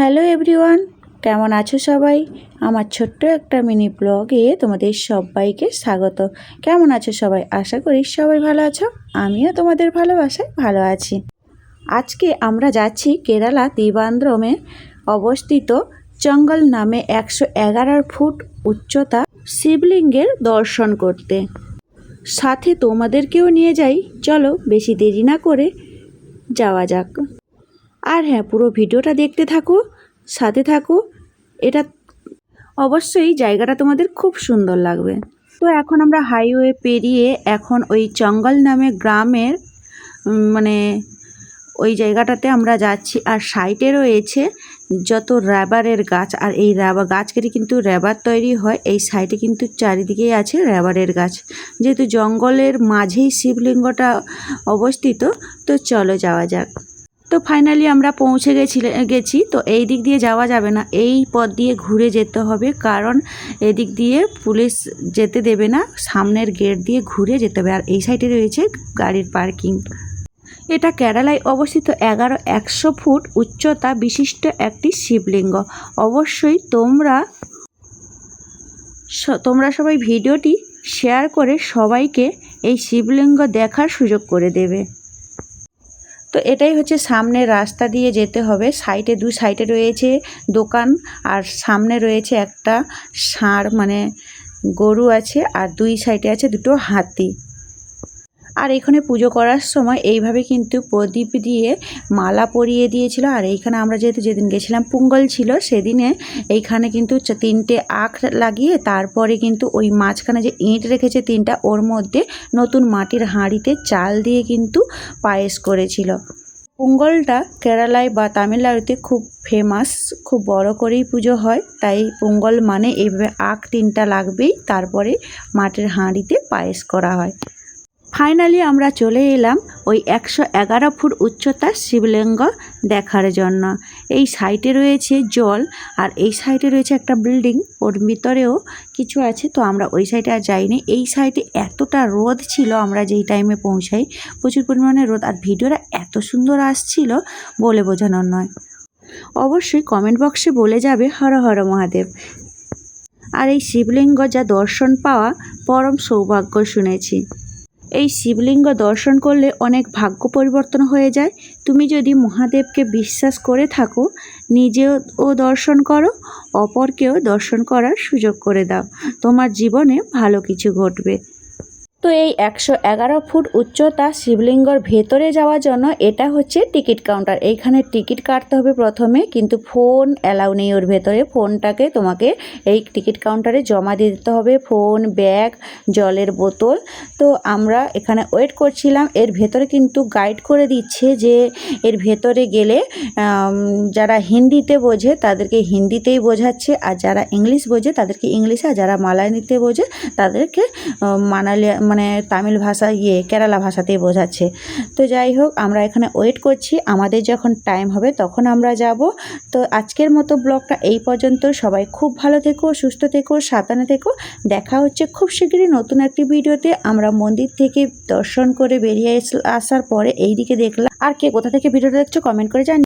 Hello everyone, কেমন আছো সবাই? আমার ছোট্ট একটা মিনি ব্লগে তোমাদের সবাইকে স্বাগত। কেমন আছো সবাই? আশা করি সবাই ভালো আছো। আমিও তোমাদের ভালোবাসায় ভালো আছি। আজকে আমরা যাচ্ছি কেরালা ত্রিবান্দ্রমে অবস্থিত চঙ্গল নামে 111 ফুট উচ্চতা শিবলিঙ্গের দর্শন করতে। সাথে তোমাদেরকেও নিয়ে যাই, চলো বেশি দেরি না করে যাওয়া যাক। আর হ্যাঁ, পুরো ভিডিওটা দেখতে থাকো, সাথে থাকো। এটা অবশ্যই জায়গাটা তোমাদের খুব সুন্দর লাগবে। তো এখন আমরা হাইওয়ে পেরিয়ে এখন ওই চঙ্গল নামে গ্রামের ওই জায়গাটাতে আমরা যাচ্ছি। আর সাইডে রয়েছে যত রাবারের গাছ, আর এই রাবার গাছ কেটে কিন্তু রাবার তৈরি হয়। এই সাইডে কিন্তু চারিদিকেই আছে রাবারের গাছ। যেহেতু জঙ্গলের মাঝেই শিবলিঙ্গটা অবস্থিত, তো চলো যাওয়া যাক। তো ফাইনালি আমরা পৌঁছে গেছি। তো এই দিক দিয়ে যাওয়া যাবে না, এই পথ দিয়ে ঘুরে যেতে হবে, কারণ এদিক দিয়ে পুলিশ যেতে দেবে না। সামনের গেট দিয়ে ঘুরে যেতে হবে। আর এই সাইডে রয়েছে গাড়ির পার্কিং। এটা কেরালায় অবস্থিত 100 ফুট উচ্চতা বিশিষ্ট একটি শিবলিঙ্গ। অবশ্যই তোমরা সবাই ভিডিওটি শেয়ার করে সবাইকে এই শিবলিঙ্গ দেখার সুযোগ করে দেবে। তো এটাই হচ্ছে সামনের রাস্তা দিয়ে যেতে হবে। দু সাইডে রয়েছে দোকান, আর সামনে রয়েছে একটা ষাঁড় গরু আছে, আর দুই সাইডে আছে দুটো হাতি। আর এখানে পুজো করার সময় এইভাবে কিন্তু প্রদীপ দিয়ে মালা পরিয়ে দিয়েছিল। আর এইখানে আমরা যেদিন গেছিলাম পোঙ্গল ছিল, সেদিনে এইখানে কিন্তু 3টে আখ লাগিয়ে তারপরে কিন্তু ওই মাঝখানে যে ইঁট রেখেছে 3টা, ওর মধ্যে নতুন মাটির হাঁড়িতে চাল দিয়ে কিন্তু পায়েস করেছিল। পোঙ্গলটা কেরালায় বা তামিলনাড়ুতে খুব ফেমাস, খুব বড় করেই পুজো হয়। তাই পোঙ্গল মানে এইভাবে আখ 3টা লাগবেই, তারপরে মাটির হাঁড়িতে পায়েস করা হয়। ফাইনালি আমরা চলে এলাম ওই 111 ফুট উচ্চতার শিবলিঙ্গ দেখার জন্য। এই সাইডে রয়েছে জল, আর এই সাইডে রয়েছে একটা বিল্ডিং, ওর ভিতরেও কিছু আছে। তো আমরা ওই সাইডে আর যাইনি। এই সাইডে এতটা রোদ ছিল, আমরা যেই টাইমে পৌঁছাই প্রচুর পরিমাণে রোদ, আর ভিডিওটা এত সুন্দর আসছিল বলে বোঝানোর নয়। অবশ্যই কমেন্ট বক্সে বলে যাবে হর হর মহাদেব। আর এই শিবলিঙ্গ যা দর্শন পাওয়া পরম সৌভাগ্য শুনেছি। এই শিবলিঙ্গ দর্শন করলে অনেক ভাগ্য পরিবর্তন হয়ে যায়। তুমি যদি মহাদেবকে বিশ্বাস করে থাকো, নিজেও দর্শন করো, অপরকেও দর্শন করার সুযোগ করে দাও, তোমার জীবনে ভালো কিছু ঘটবে। তো এই 111 ফুট উচ্চতা শিবলিঙ্গর ভেতরে যাওয়ার জন্য এটা হচ্ছে টিকিট কাউন্টার। এইখানে টিকিট কাটতে হবে প্রথমে, কিন্তু ফোন অ্যালাউ নেই ওর ভেতরে। ফোনটাকে তোমাকে এই টিকিট কাউন্টারে জমা দিয়ে দিতে হবে, ফোন, ব্যাগ, জলের বোতল। তো আমরা এখানে ওয়েট করছিলাম। এর ভেতরে কিন্তু গাইড করে দিচ্ছে যে এর ভেতরে গেলে যারা হিন্দিতে বোঝে তাদেরকে হিন্দিতেই বোঝাচ্ছে, আর যারা ইংলিশ বোঝে তাদেরকে ইংলিশে, আর যারা মালায়ালিতে বোঝে তাদেরকে তামিল ভাষা কেরালা ভাষাতেই বোঝাচ্ছে। তো যাই হোক, আমরা এখানে ওয়েট করছি, আমাদের যখন টাইম হবে তখন আমরা যাব। তো আজকের মতো ব্লগটা এই পর্যন্ত। সবাই খুব ভালো থেকো, সুস্থ থেকো, সাবধানে থেকো। দেখা হচ্ছে খুব শীঘ্রই নতুন একটি ভিডিওতে। আমরা মন্দির থেকে দর্শন করে বেরিয়ে আসার পরে এইদিকে দেখলাম। আর কে কোথা থেকে ভিডিওটা দেখছো কমেন্ট করে জানি।